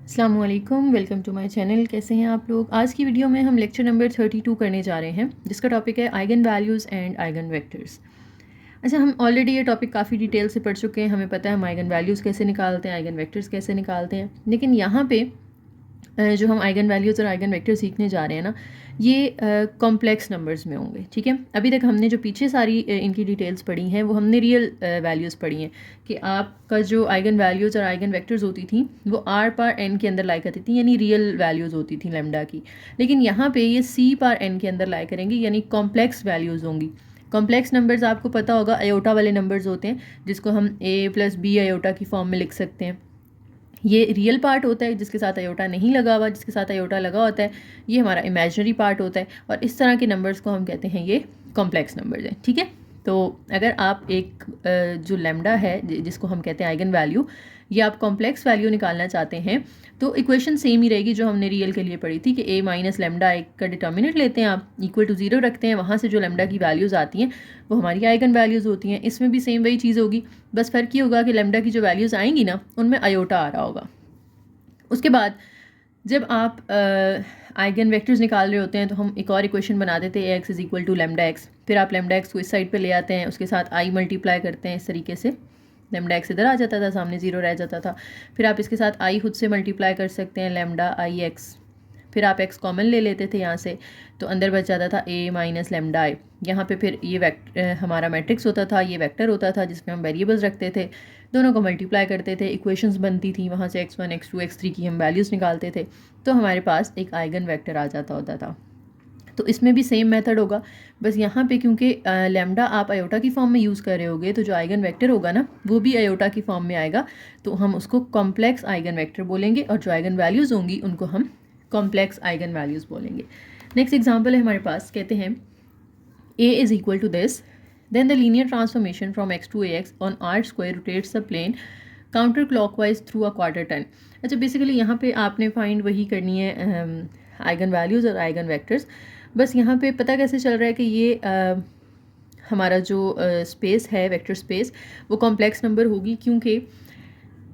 अस्सलाम वालेकुम, welcome to my channel. कैसे हैं आप लोग। आज की वीडियो में हम लेक्चर नंबर 32 करने जा रहे हैं, जिसका टॉपिक है eigen values and eigen vectors. अच्छा, हम ऑलरेडी ये टॉपिक काफ़ी डिटेल से पढ़ चुके हैं, हमें पता है हम आइगन वैल्यूज़ कैसे निकालते हैं, आइगन वेक्टर्स कैसे निकालते हैं। लेकिन यहाँ पे जो हम आइगन वैल्यूज़ और आइगन वेक्टर सीखने जा रहे हैं ना, ये कॉम्प्लेक्स नंबर्स में होंगे। ठीक है, अभी तक हमने जो पीछे सारी इनकी डिटेल्स पढ़ी हैं वो हमने रियल वैल्यूज़ पढ़ी हैं कि आपका जो आइगन वैल्यूज़ और आइगन वेक्टर्स होती थी वो आर पार एन के अंदर लाई करती थी, यानी रियल वैल्यूज़ होती थी लेमडा की। लेकिन यहाँ पे ये सी पार एन के अंदर लाई करेंगी, यानी कॉम्प्लेक्स वैल्यूज़ होंगी। कॉम्प्लेक्स नंबर्स आपको पता होगा अयोटा वाले नंबर्स होते हैं, जिसको हम ए प्लस बी अयोटा की फॉर्म में लिख सकते हैं। ये रियल पार्ट होता है जिसके साथ अयोटा नहीं लगा हुआ, जिसके साथ अयोटा लगा होता है ये हमारा इमेजिनरी पार्ट होता है। और इस तरह के नंबर्स को हम कहते हैं ये कॉम्प्लेक्स नंबर्स हैं। ठीक है, तो अगर आप एक जो लेमडा है जिसको हम कहते हैं आइगन वैल्यू, ये आप कॉम्प्लेक्स वैल्यू निकालना चाहते हैं तो इक्वेशन सेम ही रहेगी जो हमने रियल के लिए पढ़ी थी कि ए माइनस लेमडा एक का डिटर्मिनेंट लेते हैं, आप इक्वल टू 0 रखते हैं, वहाँ से जो लेमडा की वैल्यूज़ आती हैं वो हमारी आइगन वैल्यूज़ होती हैं। इसमें भी सेम वही चीज़ होगी, बस फ़र्क ये होगा कि लेमडा की जो वैल्यूज़ आएंगी ना उनमें अयोटा आ रहा होगा। उसके बाद जब आप आइगन वेक्टर्स निकाल रहे होते हैं तो हम एक और इक्वेशन बना देते हैं x is equal to lambda x. फिर आप लेमडा एक्स को इस साइड पे ले आते हैं, उसके साथ आई मल्टीप्लाई करते हैं इस तरीके से, लेमडा एक्स इधर आ जाता था, सामने 0 रह जाता था। फिर आप इसके साथ आई खुद से मल्टीप्लाई कर सकते हैं, लेमडा आई एक्स। फिर आप एक्स कॉमन ले लेते थे यहाँ से, तो अंदर बच जाता था ए माइनस लेमडा आई। यहाँ पे फिर ये हमारा मैट्रिक्स होता था, ये वेक्टर होता था जिसमें हम वेरिएबल्स रखते थे, दोनों को मल्टीप्लाई करते थे, इक्वेशंस बनती थी, वहाँ से x1 x2 x3 की हम वैल्यूज़ निकालते थे, तो हमारे पास एक आइगन वेक्टर आ जाता होता था। तो इसमें भी सेम मेथड होगा, बस यहाँ पे क्योंकि लेमडा आप अयोटा की फॉर्म में यूज़ कर रहे होगे तो जो आइगन वेक्टर होगा ना वो भी अयोटा की फॉर्म में आएगा, तो हम उसको कॉम्प्लेक्स आइगन वेक्टर बोलेंगे और जो आइगन वैल्यूज़ होंगी उनको हम कॉम्प्लेक्स आइगन वैल्यूज़ बोलेंगे। नेक्स्ट एग्जाम्पल है हमारे पास, कहते हैं a is equal to this, then the linear transformation from x to ax on r square rotates the plane counter clockwise through a quarter turn। अच्छा, बेसिकली यहाँ पे आपने फाइंड वही करनी है आइगन वैल्यूज़ और आइगन वेक्टर्स। बस यहाँ पे पता कैसे चल रहा है कि ये हमारा जो स्पेस है वेक्टर स्पेस वो कॉम्प्लेक्स नंबर होगी, क्योंकि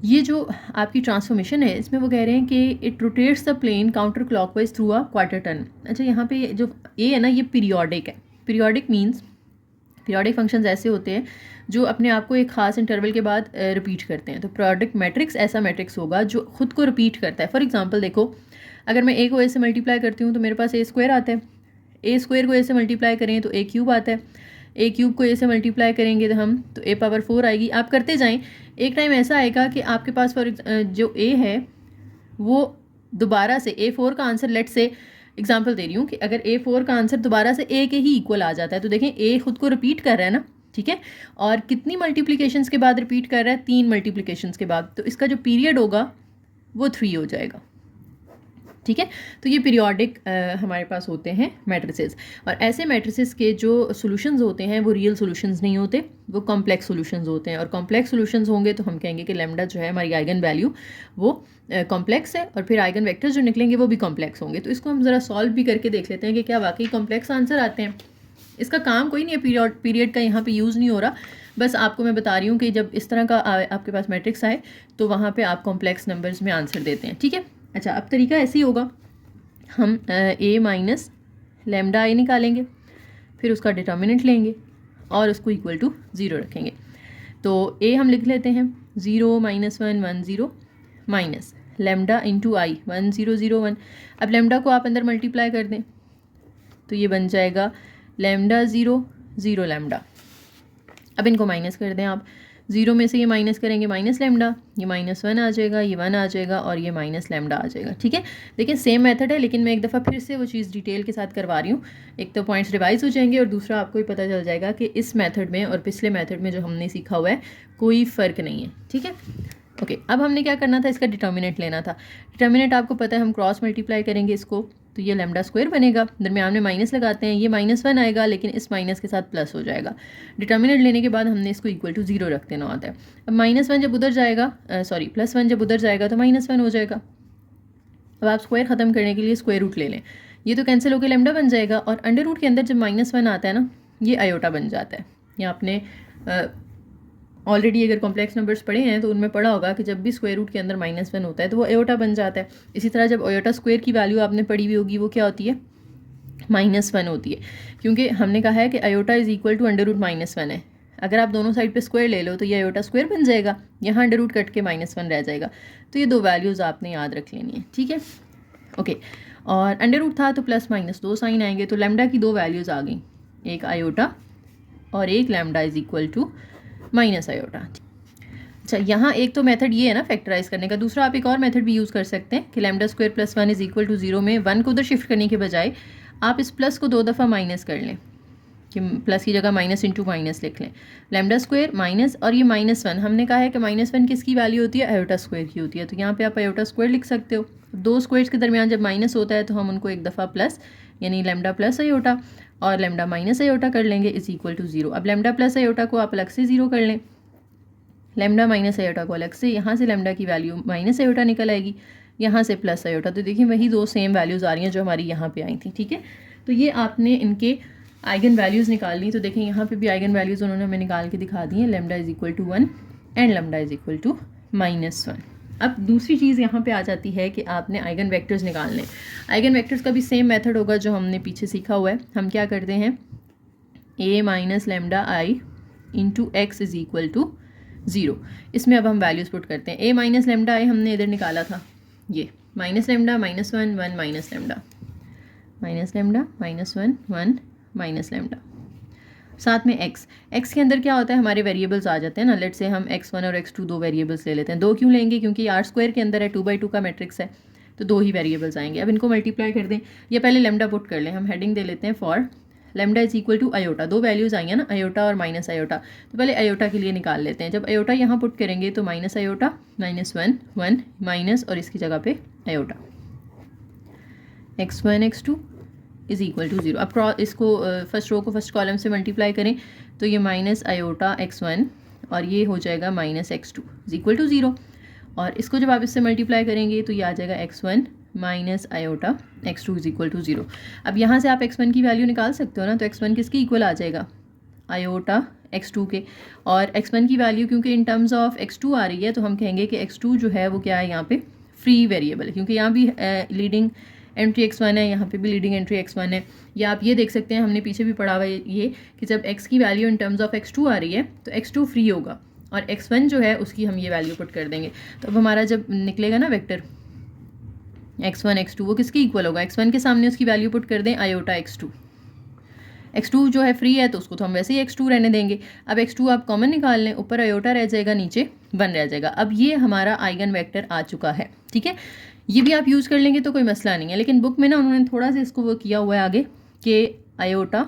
ये जो आपकी ट्रांसफॉर्मेशन है इसमें वो कह रहे हैं कि it rotates the plane counter clockwise through a quarter turn. अच्छा, यहाँ पे जो ए है ना ये पीरियोडिक है। पीरियोडिक मीन्स पीरियोडिक फंक्शंस ऐसे होते हैं जो अपने आप को एक ख़ास इंटरवल के बाद रिपीट करते हैं। तो पीरियोडिक मैट्रिक्स ऐसा मैट्रिक्स होगा जो खुद को रिपीट करता है। फॉर एग्जांपल देखो, अगर मैं ए को ए से मल्टीप्लाई करती हूँ तो मेरे पास ए स्क्वायर आता है, ए स्क्वायर को ए से मल्टीप्लाई करें तो ए क्यूब आता है, ए क्यूब को ए से मल्टीप्लाई करेंगे तो ए पावर 4 आएगी। आप करते जाएँ, एक टाइम ऐसा आएगा कि आपके पास जो ए है वो दोबारा से A4 का आंसर, लेट से एग्जांपल दे रही हूँ कि अगर A4 का आंसर दोबारा से A के ही इक्वल आ जाता है तो देखें A खुद को रिपीट कर रहा है ना, ठीक है, और कितनी मल्टीप्लिकेशंस के बाद रिपीट कर रहा है, 3 मल्टीप्लिकेशंस के बाद, तो इसका जो पीरियड होगा वो 3 हो जाएगा। ठीक है, तो ये पीरियोडिक हमारे पास होते हैं मैट्रिसेस, और ऐसे मैट्रिसेस के जो सॉल्यूशंस होते हैं वो रियल सॉल्यूशंस नहीं होते, वो कॉम्प्लेक्स सॉल्यूशंस होते हैं। और कॉम्प्लेक्स सॉल्यूशंस होंगे तो हम कहेंगे कि लेमडा जो है हमारी आइगन वैल्यू वो कॉम्प्लेक्स है, और फिर आइगन वेक्टर्स जो निकलेंगे वो भी कॉम्प्लेक्स होंगे। तो इसको हम ज़रा सॉल्व भी करके देख लेते हैं कि क्या वाकई कॉम्प्लेक्स आंसर आते हैं। इसका काम कोई नहीं है, पीरियड का यहाँ पर यूज़ नहीं हो रहा, बस आपको मैं बता रही हूँ कि जब इस तरह का आपके पास मैट्रिक्स आए तो वहाँ पर आप कॉम्प्लेक्स नंबर्स में आंसर देते हैं। ठीक है, अच्छा, अब तरीका ऐसे ही होगा, हम ए माइनस लेमडा आई निकालेंगे, फिर उसका डिटर्मिनेंट लेंगे और उसको इक्वल टू 0 रखेंगे। तो ए हम लिख लेते हैं 0 माइनस 1 1 0 माइनस लेमडा इंटू आई 1 0 0 1। अब लेमडा को आप अंदर मल्टीप्लाई कर दें तो ये बन जाएगा लेमडा 0 0 लेमडा। अब इनको माइनस कर दें आप, 0 में से ये माइनस करेंगे माइनस लेमडा, ये -1 आ जाएगा, ये 1 आ जाएगा और ये माइनस लेमडा आ जाएगा। ठीक है, देखिए सेम मेथड है, लेकिन मैं एक दफ़ा फिर से वो चीज़ डिटेल के साथ करवा रही हूँ। एक तो पॉइंट्स रिवाइज हो जाएंगे और दूसरा आपको भी पता चल जाएगा कि इस मेथड में और पिछले मेथड में जो हमने सीखा हुआ है कोई फ़र्क नहीं है। ठीक है, ओके, अब हमने क्या करना था, इसका डिटर्मिनेंट लेना था। डिटर्मिनेंट आपको पता है, हम क्रॉस मल्टीप्लाई करेंगे इसको तो ये लेमडा स्क्वायर बनेगा, दरम्यान में माइनस लगाते हैं, ये -1 आएगा लेकिन इस माइनस के साथ प्लस हो जाएगा। डिटर्मिनेंट लेने के बाद हमने इसको इक्वल टू 0 रख देना होता है। अब -1 जब उधर जाएगा, +1 जब उधर जाएगा तो -1 हो जाएगा। अब आप स्क्वायर ख़त्म करने के लिए स्क्वायर रूट ले लें, ये तो कैंसिल होकर लेमडा बन जाएगा, और अंडर रूट के अंदर जब -1 आता है ना ये अयोटा बन जाता है। या आपने ऑलरेडी अगर कॉम्प्लेक्स नंबर्स पढ़े हैं तो उनमें पढ़ा होगा कि जब भी स्क्वायर रूट के अंदर -1 होता है तो वो आयोटा बन जाता है। इसी तरह जब आयोटा स्क्वायर की वैल्यू आपने पढ़ी हुई होगी वो क्या होती है, -1 होती है, क्योंकि हमने कहा है कि iota is equal to under root -1 है। अगर आप दोनों साइड पे स्क्वायर ले लो तो ये आयोटा स्क्वायर बन जाएगा, यहाँ अंडर रूट कट के -1 रह जाएगा। तो ये दो वैल्यूज़ आपने याद रख लेनी है, ठीक है, ओके। और अंडर रूट था तो प्लस माइनस 2 साइन आएंगे, तो लैम्डा की दो वैल्यूज़ आ गई, एक आयोटा और एक lambda is equal to minus iota. अच्छा, यहाँ एक तो मेथड ये है ना फैक्टराइज करने का, दूसरा आप एक और मेथड भी यूज़ कर सकते हैं कि lambda square plus 1 is equal to 0 में 1 को उधर शिफ्ट करने के बजाय आप इस प्लस को 2 दफ़ा माइनस कर लें, कि प्लस की जगह माइनस इंटू माइनस लिख लें। लैम्डा स्क्वायर माइनस और ये -1, हमने कहा है कि -1 किसकी वैल्यू होती है, आयोटा स्क्वायर की होती है, तो यहाँ पे आप आयोटा स्क्वायर लिख सकते हो। दो स्क्वायर्स के दरमियान जब माइनस होता है तो हम उनको एक दफ़ा प्लस, यानी लैम्डा प्लस आयोटा और लैम्डा माइनस आयोटा कर लेंगे इज इक्वल टू 0। अब लैम्डा प्लस आयोटा को आप अलग से 0 कर लें, लैम्डा माइनस आयोटा को अलग से, यहाँ से लैम्डा की वैल्यू माइनस आयोटा निकल आएगी, यहाँ से प्लस आयोटा, तो देखिए वही दो सेम वैल्यूज़ आ रही हैं जो हमारी यहाँ पे आई थी, ठीक है। तो ये आपने इनके आइगन वैल्यूज़ निकालनी, तो देखें यहाँ पे भी आइगन वैल्यूज़ उन्होंने हमें निकाल के दिखा दी हैं, lambda is equal to 1 and lambda is equal to -1। अब दूसरी चीज़ यहाँ पे आ जाती है कि आपने आइगन वेक्टर्स निकालने। आइगन वेक्टर्स का भी सेम मेथड होगा जो हमने पीछे सीखा हुआ है। हम क्या करते हैं, a minus lambda I into x is equal to 0। इसमें अब हम वैल्यूज़ पुट करते हैं। a माइनस लैम्डा आई हमने इधर निकाला था, ये minus lambda -1 1 minus lambda, minus lambda -1 1 minus lambda, साथ में x के अंदर क्या होता है, हमारे वेरिएबल्स आ जाते हैं ना। लेट से हम x1 और x2 दो वेरिएबल्स ले लेते हैं। दो क्यों लेंगे, क्योंकि आर स्क्वायर के अंदर है, 2/2 का मैट्रिक्स है, तो दो ही वेरिएबल्स आएंगे। अब इनको मल्टीप्लाई कर दें, या पहले लैम्डा पुट कर लें, हम हेडिंग दे लेते हैं for lambda is equal to iota. दो वैल्यूज़ आई हैं ना, आयोटा और माइनस आयोटा, तो पहले आयोटा के लिए निकाल लेते हैं। जब आयोटा यहाँ पुट करेंगे तो माइनस आयोटा -1 1 माइनस और इसकी जगह पे iota, x1 x2 is equal to 0। अब इसको फर्स्ट रो को फर्स्ट कॉलम से मल्टीप्लाई करें तो ये माइनस आयोटा x1 और ये हो जाएगा minus x2 is equal to 0। और इसको जब आप इससे मल्टीप्लाई करेंगे तो ये आ जाएगा x1 minus iota x2 is equal to 0। अब यहाँ से आप x1 की वैल्यू निकाल सकते हो ना, तो x1 किसके इक्वल आ जाएगा, आयोटा x2 के। और x1 की वैल्यू क्योंकि इन टर्म्स ऑफ x2 आ रही है तो हम कहेंगे कि x2 जो है वो क्या है, यहाँ पे फ्री वेरिएबल है, क्योंकि यहाँ भी लीडिंग एंट्री x1 है, यहाँ पे भी लीडिंग एंट्री x1 है। या आप ये देख सकते हैं, हमने पीछे भी पढ़ा हुआ है ये कि जब x की value in terms of x2 आ रही है तो x2 फ्री होगा और x1 जो है उसकी हम ये वैल्यू पुट कर देंगे। तो अब हमारा जब निकलेगा ना वेक्टर x1 x2 वो किसकी इक्वल होगा, x1 के सामने उसकी वैल्यू पुट कर दें आयोटा x2। x2 जो है फ्री है तो उसको तो हम वैसे ही x2 रहने देंगे। अब x2 आप कॉमन निकाल लें, ऊपर आयोटा रह जाएगा, नीचे 1 रह जाएगा। अब ये हमारा आइगन वेक्टर आ चुका है, ठीक है। ये भी आप यूज़ कर लेंगे तो कोई मसला नहीं है, लेकिन बुक में ना उन्होंने थोड़ा सा इसको वो किया हुआ है आगे कि आयोटा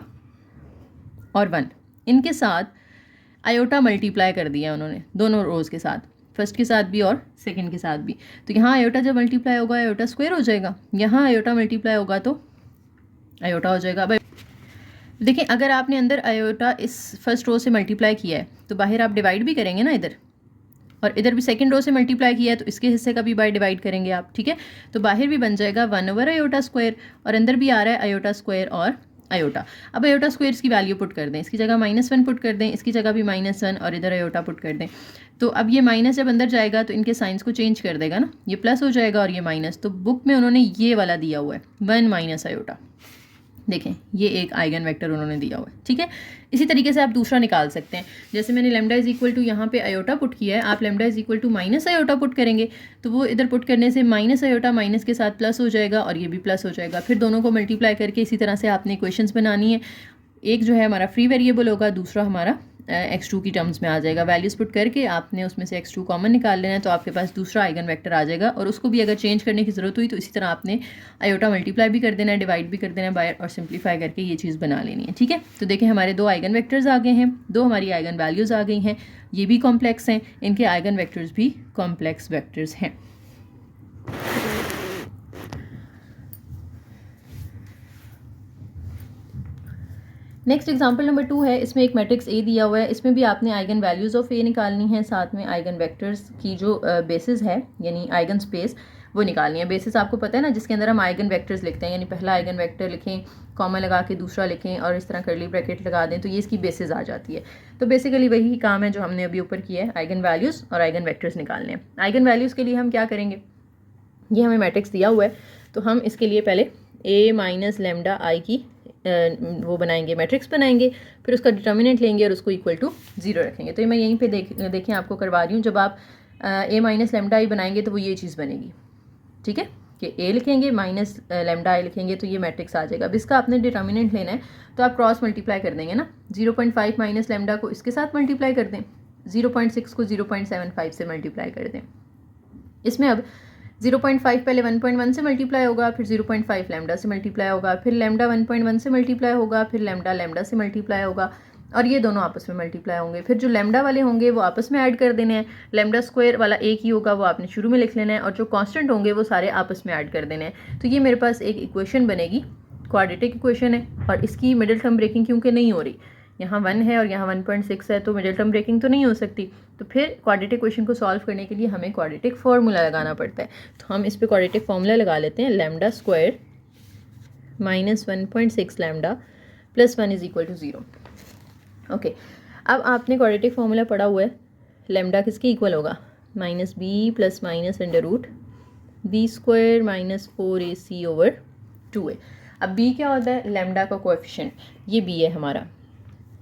और 1 इनके साथ आयोटा मल्टीप्लाई कर दिया उन्होंने दोनों रोज़ के साथ, फर्स्ट के साथ भी और सेकंड के साथ भी। तो यहाँ आयोटा जब मल्टीप्लाई होगा आयोटा स्क्वायर हो जाएगा, यहाँ आयोटा मल्टीप्लाई होगा तो आयोटा हो जाएगा। अब देखिए, अगर आपने अंदर आयोटा इस फर्स्ट रो से मल्टीप्लाई किया है तो बाहर आप डिवाइड भी करेंगे ना इधर, और इधर भी सेकंड रो से मल्टीप्लाई किया है तो इसके हिस्से का भी बाय डिवाइड करेंगे आप, ठीक है। तो बाहर भी बन जाएगा 1 ओवर आयोटा स्क्वायर और अंदर भी आ रहा है आयोटा स्क्वायर और आयोटा। अब आयोटा स्क्वायर की वैल्यू पुट कर दें, इसकी जगह -1 पुट कर दें, इसकी जगह भी -1 और इधर आयोटा पुट कर दें। तो अब ये माइनस जब अंदर जाएगा तो इनके साइंस को चेंज कर देगा ना, ये प्लस हो जाएगा और ये माइनस। तो बुक में उन्होंने ये वाला दिया हुआ है 1 माइनस आयोटा, देखें ये एक आइगन वेक्टर उन्होंने दिया हुआ है, ठीक है। इसी तरीके से आप दूसरा निकाल सकते हैं, जैसे मैंने लैम्डा इज इक्वल टू यहाँ पे आयोटा पुट किया है, आप lambda is equal to minus iota put करेंगे तो वो इधर पुट करने से माइनस आयोटा माइनस के साथ प्लस हो जाएगा और ये भी प्लस हो जाएगा। फिर दोनों को मल्टीप्लाई करके इसी तरह से आपने इक्वेशंस बनानी है। एक जो है हमारा फ्री वेरिएबल होगा, दूसरा हमारा x2 की टर्म्स में आ जाएगा। वैल्यूज़ पुट करके आपने उसमें से x2 कॉमन निकाल लेना है तो आपके पास दूसरा आइगन वेक्टर आ जाएगा। और उसको भी अगर चेंज करने की ज़रूरत हुई तो इसी तरह आपने आयोटा मल्टीप्लाई भी कर देना है, डिवाइड भी कर देना है बाय, और सिंप्लीफाई करके ये चीज़ बना लेनी है, ठीक है। तो देखें हमारे दो आइगन वेक्टर्स आ गए हैं, दो हमारी आइगन वैल्यूज़ आ गई हैं, ये भी कॉम्प्लेक्स हैं, इनके आइगन वेक्टर्स भी कॉम्प्लेक्स वेक्टर्स हैं। नेक्स्ट एग्जांपल नंबर 2 है, इसमें एक मैट्रिक्स ए दिया हुआ है, इसमें भी आपने आइगन वैल्यूज़ ऑफ ए निकालनी है, साथ में आइगन वेक्टर्स की जो बेसिस है यानी आइगन स्पेस वो निकालनी है। बेसिस आपको पता है ना, जिसके अंदर हम आइगन वेक्टर्स लिखते हैं, यानी पहला आइगन वेक्टर लिखें, कॉमा लगा के दूसरा लिखें और इस तरह कर्ली ब्रैकेट लगा दें, तो ये इसकी बेसिस आ जाती है। तो बेसिकली वही काम है जो हमने अभी ऊपर किया है, आइगन वैल्यूज़ और आइगन वेक्टर्स निकालने हैं। आइगन वैल्यूज़ के लिए हम क्या करेंगे, ये हमें मैट्रिक्स दिया हुआ है, तो हम इसके लिए पहले a माइनस लेमडा आई की वो बनाएंगे, मैट्रिक्स बनाएंगे, फिर उसका डिटर्मिनेंट लेंगे और उसको इक्वल टू 0 रखेंगे। तो ये मैं यहीं पे देखें आपको करवा रही हूँ। जब आप a माइनस लेमडा आई बनाएंगे तो वो ये चीज़ बनेगी, ठीक है, कि a लिखेंगे माइनस लेमडा आई लिखेंगे तो ये मैट्रिक्स आ जाएगा। अब इसका आपने डिटर्मिनेंट लेना है तो आप क्रॉस मल्टीप्लाई कर देंगे ना, 0.5 माइनस लेमडा को इसके साथ मल्टीप्लाई कर दें, 0.6 को 0.75 से मल्टीप्लाई कर दें। इसमें अब 0.5 पहले 1.1 से मल्टीप्लाई होगा, फिर 0.5 लैम्डा से मल्टीप्लाई होगा, फिर लैम्डा 1.1 से मल्टीप्लाई होगा, फिर लैम्डा से मल्टीप्लाई होगा और ये दोनों आपस में मल्टीप्लाई होंगे। फिर जो लैम्डा वाले होंगे वो आपस में ऐड कर देने हैं, लैम्डा स्क्वायर वाला एक ही होगा, वो आपने शुरू में लिख लेना है, और जो कांस्टेंट होंगे वो सारे आपस में ऐड कर देने हैं। तो ये मेरे पास एक इक्वेशन बनेगी, क्वाड्रेटिक इक्वेशन है, और इसकी मिडिल टर्म ब्रेकिंग क्योंकि नहीं हो रही, यहाँ 1 है और यहाँ 1.6 है, तो मिडिल टर्म ब्रेकिंग तो नहीं हो सकती। तो फिर क्वाड्रेटिक इक्वेशन को सॉल्व करने के लिए हमें क्वाड्रेटिक फार्मूला लगाना पड़ता है। तो हम इस पे क्वाड्रेटिक फार्मूला लगा लेते हैं, lambda square minus 1.6 lambda plus 1 is equal to 0। Okay, अब आपने क्वाड्रेटिक फार्मूला पढ़ा हुआ है, लैम्डा किसके इक्वल होगा, minus b plus minus under root b square minus 4ac over 2a। अब b क्या होता है, लैम्डा का कोएफिशिएंट, ये b है हमारा,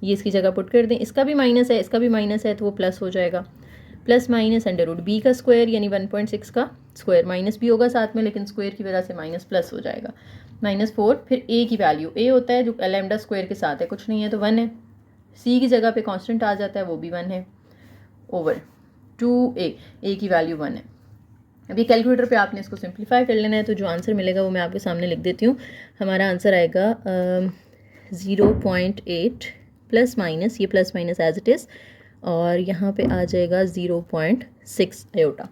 ये इसकी जगह पुट कर दें, इसका भी माइनस है, इसका भी माइनस है, तो वो प्लस हो जाएगा, plus minus under root b का स्क्वायर यानी 1.6 का स्क्वायर, माइनस भी होगा साथ में लेकिन स्क्वायर की वजह से माइनस प्लस हो जाएगा, -4। फिर a की वैल्यू, a होता है जो लैम्डा स्क्वायर के साथ है, कुछ नहीं है तो 1 है, c की जगह पे कांस्टेंट आ जाता है वो भी 1 है, ओवर 2a, a की वैल्यू 1 है। अभी कैलकुलेटर पे आपने इसको सिंप्लीफाई कर लेना है, तो जो आंसर मिलेगा वो मैं आपके सामने लिख देती हूँ। हमारा आंसर आएगा 0.8 प्लस माइनस, ये plus minus as it is, और यहाँ पे आ जाएगा 0.6 आयोटा।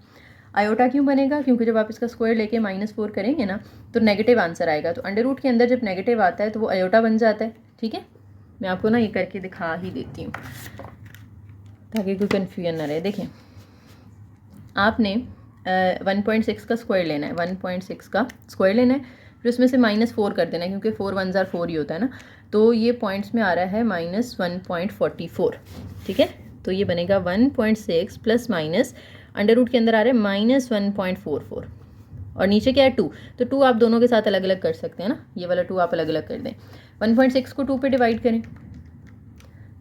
आयोटा क्यों बनेगा, क्योंकि जब आप इसका स्क्वायर लेके -4 करेंगे ना तो नेगेटिव आंसर आएगा, तो अंडर रूट के अंदर जब नेगेटिव आता है तो वो आयोटा बन जाता है। ठीक है, मैं आपको ना ये करके दिखा ही देती हूँ ताकि कोई कन्फ्यूजन ना रहे। देखें, आपने 1.6 का स्क्वायर लेना है, 1.6 का स्क्वायर लेना है, फिर उसमें से -4 कर देना है, क्योंकि 4 1 ज़ार 4 ही होता है ना, तो ये पॉइंट्स में आ रहा है -1.44। ठीक है, तो ये बनेगा 1.6 प्लस माइनस अंडर रूट के अंदर आ रहा है -1.44 और नीचे क्या है 2, तो 2 आप दोनों के साथ अलग अलग कर सकते हैं ना, ये वाला 2 आप अलग अलग कर दें। 1.6 को 2 पे डिवाइड करें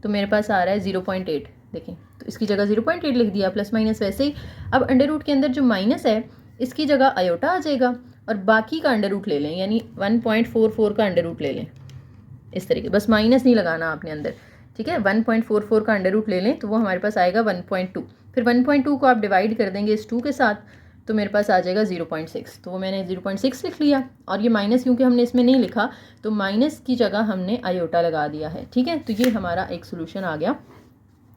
तो मेरे पास आ रहा है 0.8। देखें, तो इसकी जगह 0.8 लिख दिया, प्लस माइनस वैसे ही। अब अंडर रूट के अंदर जो माइनस है इसकी जगह आयोटा आ जाएगा और बाकी का अंडर रूट ले लें, यानी 1.44 का अंडर रूट ले लें इस तरीके, बस माइनस नहीं लगाना आपने अंदर। ठीक है, 1.44 का अंडर रूट ले लें तो वो हमारे पास आएगा 1.2। फिर 1.2 को आप डिवाइड कर देंगे इस 2 के साथ तो मेरे पास आ जाएगा 0.6, तो वो मैंने 0.6 लिख लिया। और ये माइनस क्योंकि हमने इसमें नहीं लिखा तो माइनस की जगह हमने आयोटा लगा दिया है। ठीक है, तो ये हमारा एक सोल्यूशन आ गया।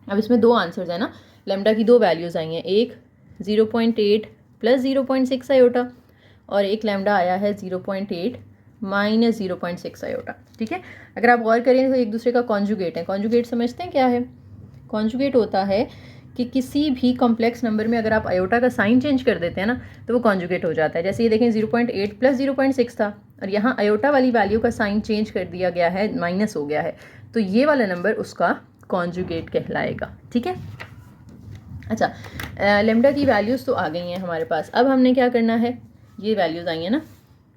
अब इसमें 2 आंसर्स हैं ना, लैम्डा की 2 वैल्यूज़ आई हैं, एक 0.8 प्लस 0.6 आयोटा और एक लैम्डा आया है 0.8 माइनस 0.6 आयोटा। ठीक है, अगर आप गौर करें तो एक दूसरे का कॉन्जुगेट है। कॉन्जुगेट समझते हैं क्या है? कॉन्जुगेट होता है कि किसी भी कॉम्प्लेक्स नंबर में अगर आप आयोटा का साइन चेंज कर देते हैं ना तो वो कॉन्जुगेट हो जाता है। जैसे ये देखें 0.8 प्लस 0.6 था और यहाँ आयोटा वाली वैल्यू का साइन चेंज कर दिया गया है, माइनस हो गया है, तो ये वाला नंबर उसका कॉन्जुगेट कहलाएगा। ठीक है, अच्छा, लैम्डा की वैल्यूज़ तो आ गई हैं हमारे पास। अब हमने क्या करना है, ये वैल्यूज़ आई हैं ना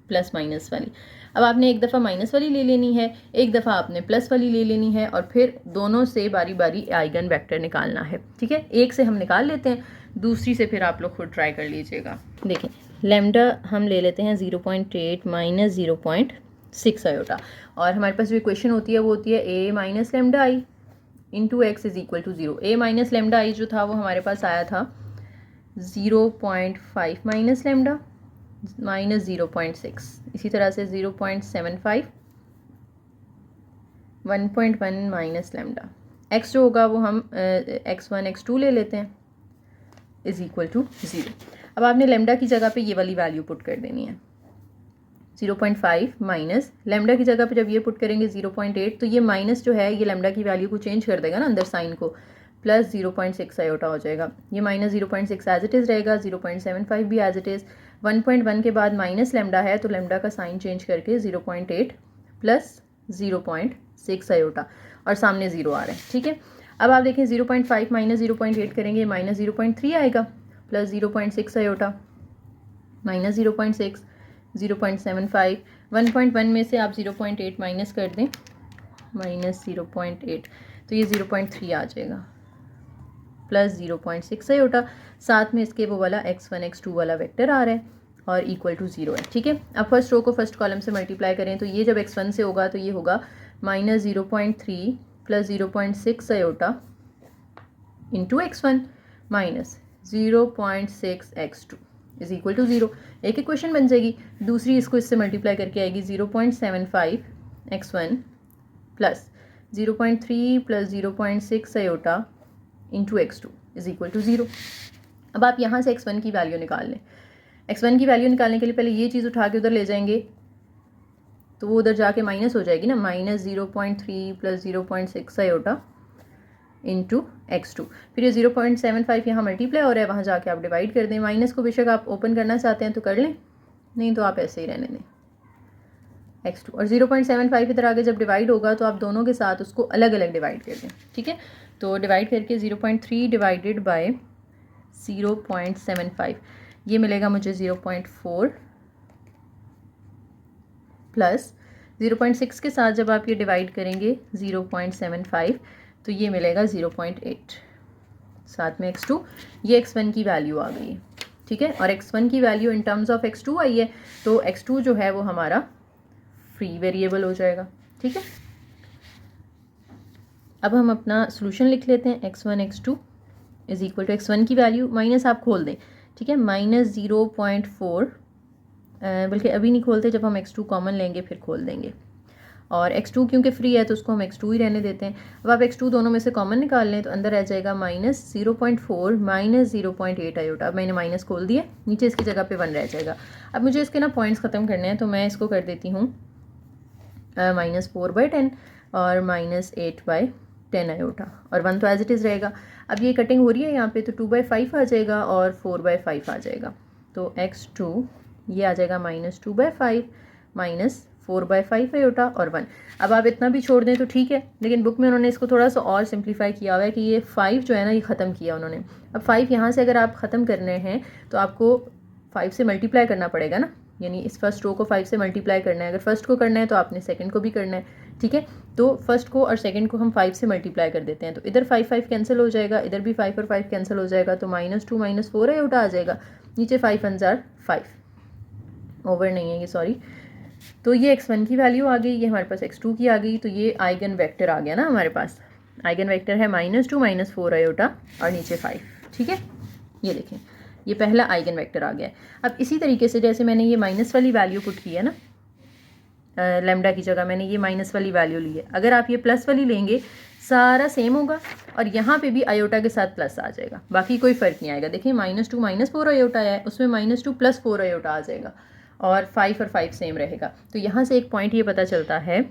प्लस माइनस वाली, अब आपने एक दफ़ा माइनस वाली ले लेनी है, एक दफ़ा आपने प्लस वाली ले लेनी है और फिर दोनों से बारी बारी आइगन वेक्टर निकालना है। ठीक है, एक से हम निकाल लेते हैं, दूसरी से फिर आप लोग खुद ट्राई कर लीजिएगा। देखें, लैम्डा हम ले लेते हैं 0.8 माइनस 0.6 आयोटा और हमारे पास जो इक्वेशन होती है वो होती है a minus lambda I into X is equal to 0। a minus lambda I जो था वो हमारे पास आया था 0.5 माइनस लैम्डा माइनस 0.6, इसी तरह से 0.75, 1.1 माइनस लैम्डा, x जो होगा वो हम x1 x2 ले लेते हैं इज इक्वल टू 0। अब आपने लैम्डा की जगह पे ये वाली वैल्यू पुट कर देनी है 0.5 माइनस लैम्डा की जगह पे जब ये पुट करेंगे 0.8 तो ये माइनस जो है ये लैम्डा की वैल्यू को चेंज कर देगा ना अंदर साइन को, प्लस 0.6 आयोटा हो जाएगा। ये माइनस 0.6 एज इट इज़ रहेगा, 0.75 भी एज इट इज़, 1.1 के बाद माइनस लेमडा है तो लेमडा का साइन चेंज करके 0.8 प्लस 0.6 आयोटा और सामने 0 आ रहा है, ठीक है। अब आप देखें 0.5 माइनस 0.8 करेंगे माइनस 0.3 आएगा प्लस 0.6 आयोटा माइनस 0.6 0.75 1.1 में से आप 0.8 माइनस कर दें माइनस 0.8 तो ये 0.3 आ जाएगा प्लस 0.6 आयोटा, साथ में इसके वो वाला x1 x2 वाला वेक्टर आ रहा है और इक्वल टू 0 है, ठीक है। अब फर्स्ट रो को फर्स्ट कॉलम से मल्टीप्लाई करें तो ये जब x1 से होगा तो ये होगा minus 0.3 plus 0.6 iota into x1 minus 0.6 x2 is equal to 0। एक इक्वेशन बन जाएगी। दूसरी इसको इससे मल्टीप्लाई करके आएगी 0.75 x1 plus 0.3 plus 0.6 iota into x2 is equal to 0। अब आप यहाँ से x1 की वैल्यू निकाल लें। x1 की वैल्यू निकालने के लिए पहले ये चीज़ उठा के उधर ले जाएंगे तो वो उधर जाके माइनस हो जाएगी ना, minus 0.3 plus 0.6 iota into x2। फिर ये 0.75 यहाँ मल्टीप्लाई हो रहा है, वहाँ जाके आप डिवाइड कर दें। माइनस को बेशक आप ओपन करना चाहते हैं तो कर लें, नहीं तो आप ऐसे ही रहने दें x2। और 0.75 इधर आगे जब डिवाइड होगा तो आप दोनों के साथ उसको अलग अलग डिवाइड कर दें, ठीक है। तो डिवाइड करके 0.3 डिवाइडेड बाय 0.75 ये मिलेगा मुझे 0.4 प्लस 0.6 के साथ जब आप ये डिवाइड करेंगे 0.75 तो ये मिलेगा 0.8, साथ में x2। ये x1 की वैल्यू आ गई है, ठीक है। और x1 की value in terms of x2 आई है तो x2 जो है वो हमारा फ्री वेरिएबल हो जाएगा, ठीक है। अब हम अपना सोल्यूशन लिख लेते हैं। x1 x2 is equal to x1 की वैल्यू माइनस आप खोल दें, ठीक है, माइनस 0.4 बल्कि अभी नहीं खोलते, जब हम x2 कॉमन लेंगे फिर खोल देंगे। और x2 क्योंकि फ्री है तो उसको हम x2 ही रहने देते हैं। अब आप x2 दोनों में से कॉमन निकाल लें तो अंदर रह जाएगा माइनस 0.4 माइनस 0.8 आयोटा। अब मैंने माइनस खोल दिया, नीचे इसकी जगह पे 1 रह जाएगा। अब मुझे इसके ना पॉइंट्स ख़त्म करने हैं तो मैं इसको कर देती हूँ -4/10 और -8/10 आयोटा और 1 तो एज इट इज़ रहेगा। अब ये कटिंग हो रही है यहाँ पे तो 2/5 आ जाएगा और 4/5 आ जाएगा। तो x2 ये आ जाएगा -2/5 माइनस 4/5 आयोटा और 1। अब आप इतना भी छोड़ दें तो ठीक है, लेकिन बुक में उन्होंने इसको थोड़ा सा और सिंप्लीफाई किया हुआ है कि ये 5 जो है ना ये ख़त्म किया उन्होंने। अब 5 यहाँ से अगर आप ख़त्म करने हैं तो आपको 5 से मल्टीप्लाई करना पड़ेगा ना, यानी इस फर्स्ट रो को 5 से मल्टीप्लाई करना है। अगर फर्स्ट को करना है तो आपने सेकंड को भी करना है, ठीक है। तो फर्स्ट को और सेकंड को हम 5 से मल्टीप्लाई कर देते हैं तो इधर 5 कैंसिल हो जाएगा, इधर भी 5 और 5 कैंसिल हो जाएगा तो -2 -4 आयोटा आ जाएगा। नीचे 5 1 जार 5 ओवर नहीं है ये, सॉरी। तो ये x1 की वैल्यू आ गई, ये हमारे पास x2 की आ गई। तो ये आइगन वेक्टर आ गया ना हमारे पास। आइगन वेक्टर है -2 -4 आयोटा और नीचे 5, ठीक है। ये देखें ये पहला आइगन वेक्टर आ गया है। अब इसी तरीके से जैसे मैंने ये माइनस वाली वैल्यू पुट की है ना, लैम्डा की जगह मैंने ये माइनस वाली वैल्यू ली है। अगर आप ये प्लस वाली लेंगे सारा सेम होगा और यहाँ पे भी आयोटा के साथ प्लस आ जाएगा, बाकी कोई फ़र्क नहीं आएगा। देखिए -2 -4 आयोटा है, उसमें -2 + 4 आयोटा आ जाएगा और 5 और 5 सेम रहेगा। तो यहाँ से एक पॉइंट ये पता चलता है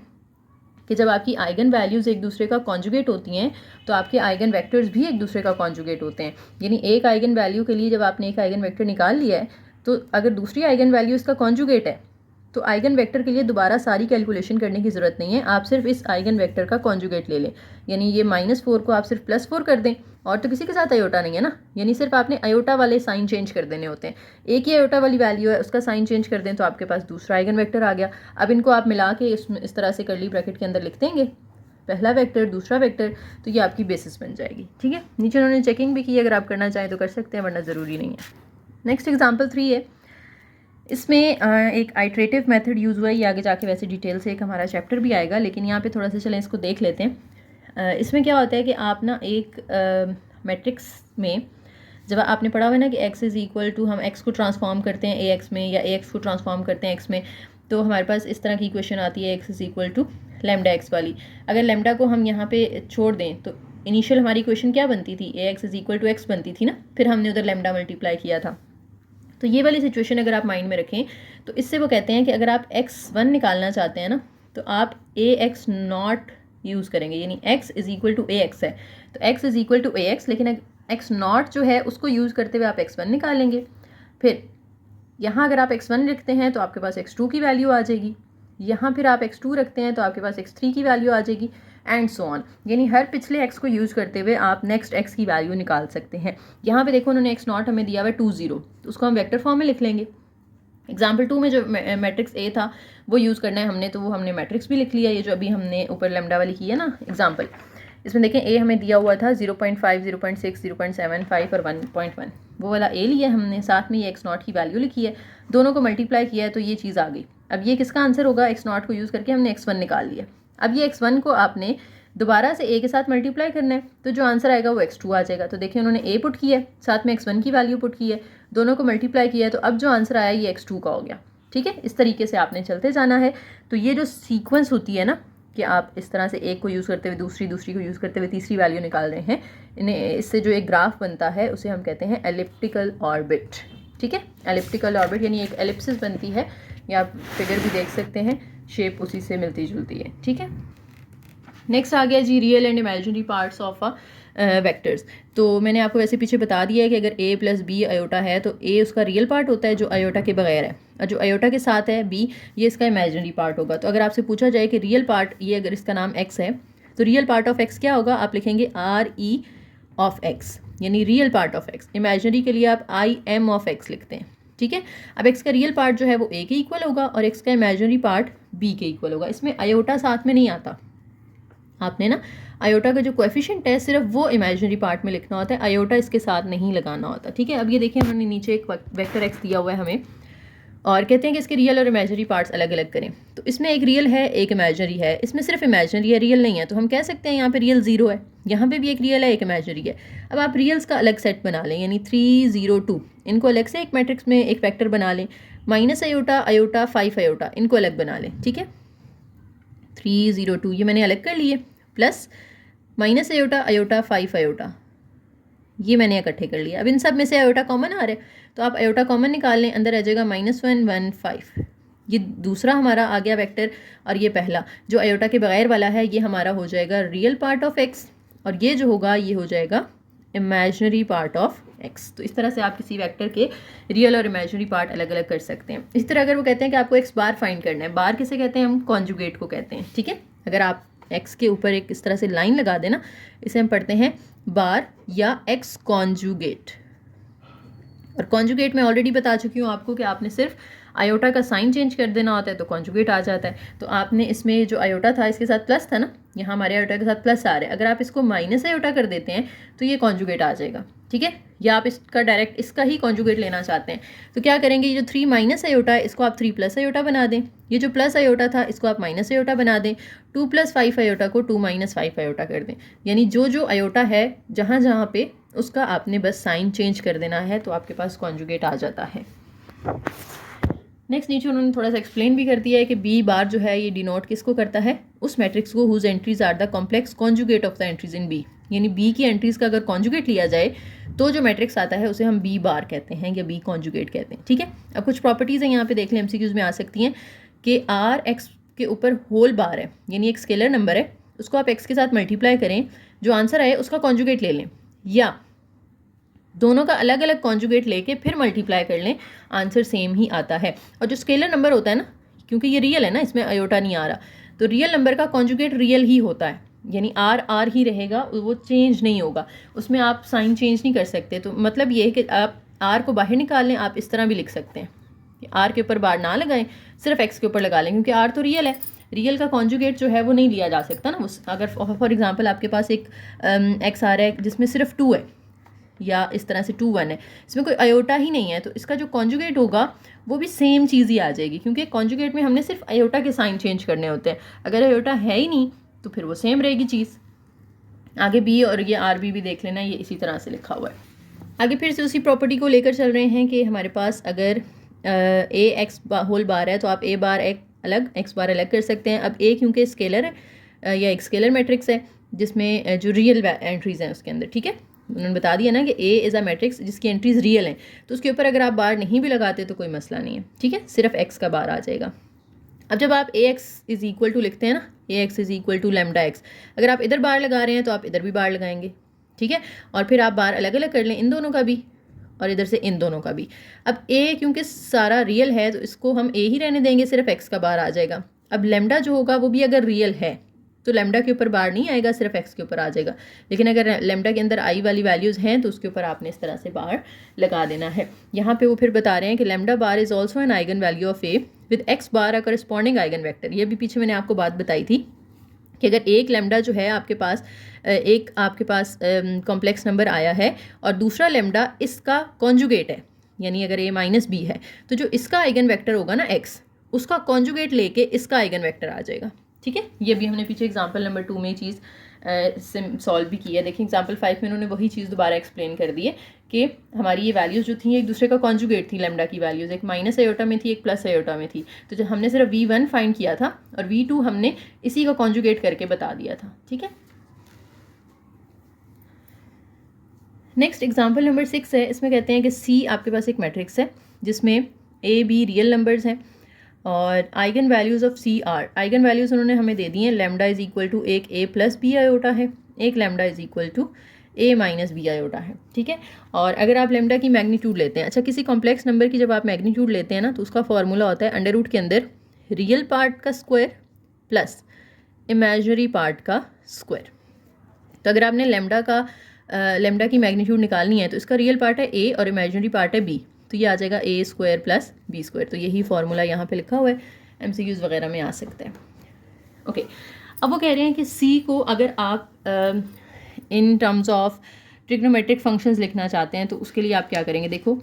कि जब आपकी आइगन वैल्यूज़ एक दूसरे का कॉन्जुगेट होती हैं तो आपके आइगन वेक्टर्स भी एक दूसरे का कॉन्जुगेट होते हैं। यानी एक आइगन वैल्यू के लिए जब आपने एक आइगन वेक्टर निकाल लिया है तो अगर दूसरी आइगन वैल्यू इसका कॉन्जुगेट है तो आइगन वेक्टर के लिए दोबारा सारी कैलकुलेशन करने की ज़रूरत नहीं है, आप सिर्फ इस आइगन वेक्टर का कॉन्जुगेट ले लें। यानी ये -4 को आप सिर्फ +4 कर दें और तो किसी के साथ आयोटा नहीं है ना, यानी सिर्फ आपने आयोटा वाले साइन चेंज कर देने होते हैं। एक ही आयोटा वाली वैल्यू है उसका साइन चेंज कर दें तो आपके पास दूसरा आइगन वेक्टर आ गया। अब इनको आप मिला के इस तरह से कर्ली ब्रैकेट के अंदर लिख देंगे, पहला वेक्टर दूसरा वेक्टर, तो ये आपकी बेसिस बन जाएगी, ठीक है। नीचे उन्होंने चेकिंग भी की, अगर आप करना चाहें तो कर सकते हैं वरना ज़रूरी नहीं है। नेक्स्ट एग्जाम्पल 3 है। इसमें एक आइट्रेटिव मेथड यूज़ हुआ है, ये आगे जाके वैसे डिटेल से एक हमारा चैप्टर भी आएगा, लेकिन यहाँ पे थोड़ा सा चलें इसको देख लेते हैं। इसमें क्या होता है कि आप ना एक मैट्रिक्स में जब आपने पढ़ा हुआ है ना कि x इज़ इक्वल टू, हम x को ट्रांसफॉर्म करते हैं ax में या ax को ट्रांसफॉर्म करते हैं x में, तो हमारे पास इस तरह की इक्वेशन आती है x is equal to lambda x वाली। अगर लैम्डा को हम यहाँ पे छोड़ दें तो इनिशियल हमारी इक्वेशन क्या बनती थी, ax is equal to x बनती थी ना, फिर हमने उधर लैम्डा मल्टीप्लाई किया था। तो ये वाली सिचुएशन अगर आप माइंड में रखें तो इससे वो कहते हैं कि अगर आप x1 निकालना चाहते हैं ना तो आप ax0 यूज़ करेंगे, यानी x is equal to ax है तो x is equal to ax, लेकिन x0 जो है उसको यूज़ करते हुए आप x1 निकालेंगे। फिर यहाँ अगर आप x1 रखते हैं तो आपके पास x2 की वैल्यू आ जाएगी, यहाँ फिर आप x2 रखते हैं तो आपके पास x3 की वैल्यू आ जाएगी, एंड सो ऑन। यानी हर पिछले x को यूज़ करते हुए आप नेक्स्ट x की वैल्यू निकाल सकते हैं। यहाँ पे देखो उन्होंने x0 हमें दिया हुआ है 2 0, तो उसको हम वेक्टर फॉर्म में लिख लेंगे। एग्जाम्पल 2 में जो मैट्रिक्स ए था वो यूज़ करना है हमने, तो वो हमने मैट्रिक्स भी लिख लिया, ये जो अभी हमने ऊपर लैम्डा वाली की है ना एग्जाम्पल। इसमें देखें ए हमें दिया हुआ था 0.5, 0.6, 0.75 और 1.1, वो वाला ए लिया हमने, साथ में ये x0 की वैल्यू लिखी है, दोनों को मल्टीप्लाई किया है तो ये चीज़ आ गई। अब ये किसका आंसर होगा, x0 को यूज़ करके हमने x1 निकाल लिया। अब ये x1 को आपने दोबारा से a के साथ मल्टीप्लाई करना है, तो जो आंसर आएगा वो x2 आ जाएगा। तो देखिए उन्होंने a पुट किया है, साथ में x1 की वैल्यू पुट की है, दोनों को मल्टीप्लाई किया है, तो अब जो आंसर आया ये x2 का हो गया। ठीक है, इस तरीके से आपने चलते जाना है। तो ये जो सीक्वेंस होती है ना कि आप इस तरह से एक को यूज़ करते हुए दूसरी को यूज़ करते हुए तीसरी वैल्यू निकाल रहे हैं, इन्हें इससे जो एक ग्राफ बनता है उसे हम कहते हैं एलिप्टिकल ऑर्बिट। ठीक है, एलिप्टिकल ऑर्बिट यानी एक एलिप्सिस बनती है, या आप फिगर भी देख सकते हैं, शेप उसी से मिलती जुलती है। ठीक है, नेक्स्ट आ गया जी real and imaginary parts of vectors. तो मैंने आपको वैसे पीछे बता दिया है कि अगर a + b आयोटा है तो a उसका रियल पार्ट होता है जो आयोटा के बगैर है, और जो आयोटा के साथ है b ये इसका इमेजिनरी पार्ट होगा। तो अगर आपसे पूछा जाए कि रियल पार्ट, ये अगर इसका नाम x है तो रियल पार्ट ऑफ x क्या होगा, आप लिखेंगे RE ऑफ x, यानी real part of x। Imaginary के लिए आप IM ऑफ x लिखते हैं। ठीक है, अब x का रियल पार्ट जो है वो a के इक्वल होगा और x का इमेजिनरी पार्ट b के इक्वल होगा। इसमें आयोटा साथ में नहीं आता, आपने ना आयोटा का जो कोएफिशिएंट है सिर्फ वो इमेजिनरी पार्ट में लिखना होता है, आयोटा इसके साथ नहीं लगाना होता। ठीक है, अब ये देखिए उन्होंने नीचे एक वेक्टर x दिया हुआ है हमें, और कहते हैं कि इसके रियल और इमेजिनरी पार्ट्स अलग अलग करें। तो इसमें एक रियल है एक इमेजिनरी है, इसमें सिर्फ इमेजिनरी है रियल नहीं है, तो हम कह सकते हैं यहाँ पे रियल 0 है, यहाँ पे भी एक रियल है एक इमेजिनरी है। अब आप रियल्स का अलग सेट बना लें, यानी 3 0 2, इनको अलग से एक मैट्रिक्स में एक वेक्टर बना लें, माइनस आयोटा आयोटा 5 आयोटा, इनको अलग बना लें। ठीक है, 3 0 2 ये मैंने अलग कर लिए, plus minus iota iota 5 iota ये मैंने इकट्ठे कर लिया। अब इन सब में से आयोटा कॉमन आ रहा है, तो आप आयोटा कॉमन निकाल लें, अंदर आ जाएगा -1 1 5। ये दूसरा हमारा आ गया वेक्टर, और ये पहला जो आयोटा के बगैर वाला है ये हमारा हो जाएगा रियल पार्ट ऑफ x, और ये जो होगा ये हो जाएगा इमेजिनरी पार्ट ऑफ x। तो इस तरह से आप किसी वेक्टर के रियल और इमेजिनरी पार्ट अलग अलग कर सकते हैं। इस तरह अगर वो कहते हैं कि आपको x बार फाइंड करना है, बार किसे कहते हैं, हम कॉन्जुगेट को कहते हैं। ठीक है, अगर आप x के ऊपर एक इस तरह से लाइन लगा देना, इसे हम पढ़ते हैं बार या x कॉन्जुगेट। और कॉन्जुगेट में ऑलरेडी बता चुकी हूँ आपको कि आपने सिर्फ आयोटा का साइन चेंज कर देना होता है तो कॉन्जुगेट आ जाता है। तो आपने इसमें जो आयोटा था इसके साथ प्लस था ना, यहाँ हमारे आयोटा के साथ प्लस आ रहा है, अगर आप इसको माइनस आयोटा कर देते हैं तो ये कॉन्जुगेट आ जाएगा। ठीक है, या आप इसका डायरेक्ट इसका ही कॉन्जुगेट लेना चाहते हैं तो क्या करेंगे, ये जो 3 माइनस आयोटा है इसको आप 3 प्लस आयोटा बना दें, ये जो प्लस आयोटा था इसको आप माइनस आयोटा बना दें, 2 + 5 आयोटा को 2 - 5 आयोटा कर दें। यानी जो जो आयोटा है जहाँ जहाँ पे उसका आपने बस साइन चेंज कर देना है तो आपके पास कॉन्जुगेट आ जाता है। नेक्स्ट नीचे उन्होंने थोड़ा सा एक्सप्लेन भी कर दिया है कि बी बार जो है ये डिनोट किसको करता है, उस मैट्रिक्स को whose entries are the complex conjugate of the entries in B. यानी बी की एंट्रीज का अगर कॉन्जुगेट लिया जाए तो जो मैट्रिक्स आता है उसे हम बी बार कहते हैं या बी कॉन्जुगेट कहते हैं। ठीक है, अब कुछ प्रॉपर्टीज़ हैं यहाँ पे देख लें, एमसीक्यूज में आ सकती हैं कि आर एक्स के ऊपर होल बार है, यानी एक स्केलर नंबर है, उसको आप एक्स के साथ मल्टीप्लाई करें, जो आंसर आए उसका कॉन्जुगेट ले लें, या दोनों का अलग अलग कॉन्जुगेट लेके फिर मल्टीप्लाई कर लें, आंसर सेम ही आता है। और जो स्केलर नंबर होता है ना, क्योंकि ये रियल है ना, इसमें आयोटा नहीं आ रहा, तो रियल नंबर का कॉन्जुगेट रियल ही होता है, यानी आर आर ही रहेगा, वो चेंज नहीं होगा, उसमें आप साइन चेंज नहीं कर सकते। तो मतलब ये है कि आप आर को बाहर निकाल लें, आप इस तरह भी लिख सकते हैं कि आर के ऊपर बार ना लगाएं, सिर्फ एक्स के ऊपर लगा लें, क्योंकि आर तो रियल है, रियल का कॉन्जुगेट जो है वो नहीं लिया जा सकता ना। अगर फॉर एग्जांपल आपके पास एक एक्स आ रहा है जिसमें सिर्फ 2 है, या इस तरह से 2 1 है, इसमें कोई आयोटा ही नहीं है, तो इसका जो कॉन्जुगेट होगा वो भी सेम चीज़ ही आ जाएगी, क्योंकि कॉन्जुगेट में हमने सिर्फ आयोटा के साइन चेंज करने होते हैं, अगर आयोटा है ही नहीं तो फिर वो सेम रहेगी चीज़। आगे बी और ये आर बी भी देख लेना, ये इसी तरह से लिखा हुआ है। आगे फिर से उसी प्रॉपर्टी को लेकर चल रहे हैं कि हमारे पास अगर ए एक्स होल बार है तो आप ए बार अलग एक्स बार अलग कर सकते हैं। अब ए क्योंकि स्केलर है या एक स्केलर मैट्रिक्स है जिसमें जो रियल एंट्रीज हैं उसके अंदर, ठीक है, उन्होंने बता दिया ना कि ए इज़ अ मैट्रिक्स जिसकी एंट्रीज रियल हैं, तो उसके ऊपर अगर आप बार नहीं भी लगाते तो कोई मसला नहीं है। ठीक है, सिर्फ एक्स का बार आ जाएगा। अब जब आप A X is equal to लिखते हैं ना, A X is equal to lambda X, अगर आप इधर बार लगा रहे हैं तो आप इधर भी बार लगाएंगे। ठीक है, और फिर आप बार अलग अलग कर लें इन दोनों का भी, और इधर से इन दोनों का भी। अब ए क्योंकि सारा रियल है तो इसको हम ए ही रहने देंगे, सिर्फ एक्स का बार आ जाएगा। अब लेमडा जो होगा वो भी अगर रियल है तो लेमडा के ऊपर बार नहीं आएगा, सिर्फ एक्स के ऊपर आ जाएगा। लेकिन अगर लेमडा के अंदर आई वाली वैल्यूज़ हैं तो उसके ऊपर आपने इस तरह से बार लगा देना है। यहाँ पे वो फिर बता रहे हैं कि lambda bar is also an eigen value of A with x bar a corresponding eigen vector. ये भी पीछे मैंने आपको बात बताई थी कि अगर एक लेमडा जो है आपके पास कॉम्प्लेक्स नंबर आया है और दूसरा लेमडा इसका कॉन्जुगेट है, यानी अगर ए माइनस बी है तो जो इसका आइगन वेक्टर होगा ना एक्स, उसका कॉन्जुगेट लेके इसका आइगन वेक्टर आ जाएगा। ठीक है, ये भी हमने पीछे एग्जांपल नंबर 2 में चीज़ सॉल्व भी की है। देखिए एग्जांपल 5 में उन्होंने वही चीज़ दोबारा एक्सप्लेन कर दी है कि हमारी ये वैल्यूज़ जो थी एक दूसरे का कॉन्जुगेट थी। लेमडा की वैल्यूज़ एक माइनस आयोटा में थी, एक प्लस आयोटा में थी। तो जब हमने सिर्फ V1 फाइंड किया था और V2 हमने इसी का कॉन्जुगेट करके बता दिया था। ठीक है, नेक्स्ट एग्जाम्पल नंबर 6 है। इसमें कहते हैं कि C आपके पास एक मैट्रिक्स है जिसमें A B रियल नंबर्स हैं और eigen values of C are, eigen values उन्होंने हमें दे दी हैं। लेमडा इज़ इक्वल टू एक A प्लस बी आयोटा है, एक lambda is equal to A minus b iota है। ठीक है, और अगर आप लेमडा की मैग्नीट्यूड लेते हैं, अच्छा किसी कॉम्प्लेक्स नंबर की जब आप मैग्नीट्यूड लेते हैं ना तो उसका फॉर्मूला होता है अंडर रूट के अंदर रियल पार्ट का स्क्वायर प्लस इमेजिनरी पार्ट का स्क्वायर। तो अगर आपने लेमडा की मैग्नीट्यूड निकालनी है तो इसका रियल पार्ट है A और इमेजिनरी पार्ट है B, तो ये आ जाएगा A square plus B square. तो यही फार्मूला यहाँ पे लिखा हुआ है, MCQs वगैरह में आ सकता है। ओके, अब वो कह रहे हैं कि C को अगर आप in terms of trigonometric functions लिखना चाहते हैं तो उसके लिए आप क्या करेंगे। देखो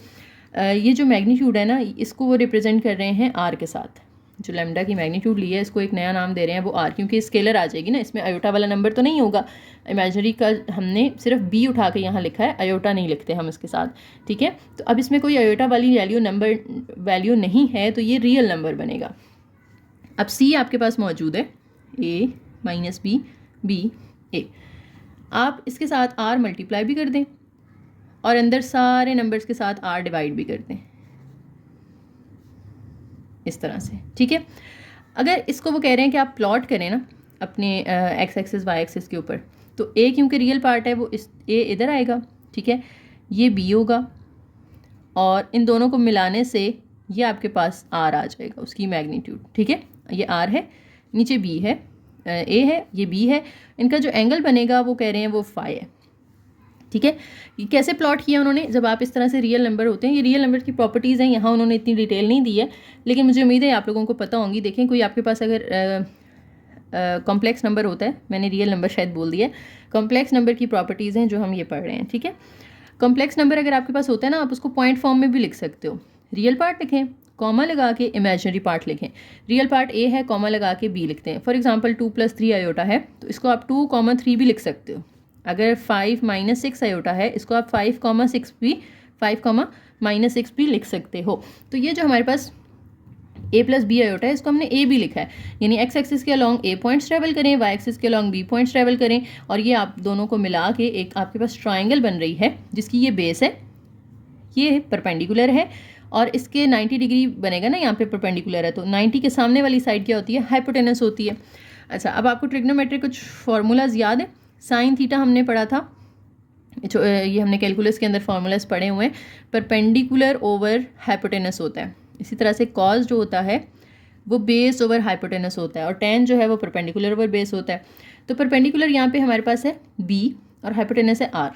ये जो मैग्नीट्यूड है ना इसको वो रिप्रेजेंट कर रहे हैं R के साथ। जो लेमडा की मैग्नीट्यूड ली है इसको एक नया नाम दे रहे हैं वो R, क्योंकि स्केलर आ जाएगी ना, इसमें आयोटा वाला नंबर तो नहीं होगा। इमेजिनरी का हमने सिर्फ B उठा के यहाँ लिखा है, आयोटा नहीं लिखते हम इसके साथ। ठीक है, तो अब इसमें कोई आयोटा वाली वैल्यू नहीं है तो ये रियल नंबर बनेगा। अब C आपके पास मौजूद है A minus b B A, आप इसके साथ R मल्टीप्लाई भी कर दें और अंदर सारे नंबर्स के साथ R डिवाइड भी कर दें इस तरह से। ठीक है, अगर इसको वो कह रहे हैं कि आप प्लॉट करें ना अपने एक्स एक्सिस वाई एक्सिस के ऊपर, तो A क्योंकि रियल पार्ट है वो इस A इधर आएगा। ठीक है, ये B होगा और इन दोनों को मिलाने से ये आपके पास R आ जाएगा, उसकी मैग्नीट्यूड। ठीक है, ये R है, नीचे B है, A है, ये B है। इनका जो एंगल बनेगा वो कह रहे हैं वो फाई है। ठीक है, ये कैसे प्लॉट किया उन्होंने, जब आप इस तरह से रियल नंबर होते हैं, ये रियल नंबर की प्रॉपर्टीज़ हैं, यहाँ उन्होंने इतनी डिटेल नहीं दी है लेकिन मुझे उम्मीद है आप लोगों को पता होंगी। देखें कोई आपके पास अगर कॉम्प्लेक्स नंबर होता है, मैंने रियल नंबर शायद बोल दिया, कॉम्प्लेक्स नंबर की प्रॉपर्टीज़ हैं जो हम ये पढ़ रहे हैं। ठीक है, कॉम्प्लेक्स नंबर अगर आपके पास होता है ना आप उसको पॉइंट फॉर्म में भी लिख सकते हो। रियल पार्ट लिखें, कॉमा लगा के इमेजिनरी पार्ट लिखें। रियल पार्ट A है, कॉमा लगा के B लिखते हैं। फॉर एग्जांपल 2 + 3 आयोटा है तो इसको आप 2, 3 भी लिख सकते हो। अगर 5 - 6 आयोटा है इसको आप 5, 6 भी 5, -6 भी लिख सकते हो। तो ये जो हमारे पास A + B आयोटा है इसको हमने A भी लिखा है, यानी एक्स एक्सिस के अलॉन्ग A पॉइंट्स ट्रैवल करें, वाई एक्सिस के अलॉन्ग B पॉइंट्स ट्रैवल करें और ये आप दोनों को मिला के एक आपके पास ट्राइंगल बन रही है जिसकी ये बेस है, ये परपेंडिकुलर है और इसके 90 डिग्री बनेगा ना, यहाँ पे परपेंडिकुलर है तो 90 के सामने वाली साइड क्या होती है, हाइपोटेनस होती है। अच्छा, अब आपको ट्रिग्नोमेट्रिक कुछ फार्मूलाज याद है। साइन थीटा हमने पढ़ा था, ये हमने कैलकुलस के अंदर फार्मूलाज पढ़े हुए हैं। परपेंडिकुलर ओवर हाइपोटेनस होता है, इसी तरह से कॉस जो होता है वो बेस ओवर हाइपोटेनस होता है और टेन जो है वो परपेंडिकुलर ओवर बेस होता है। तो परपेंडिकुलर यहाँ पे हमारे पास है B और हाइपोटेनस है R,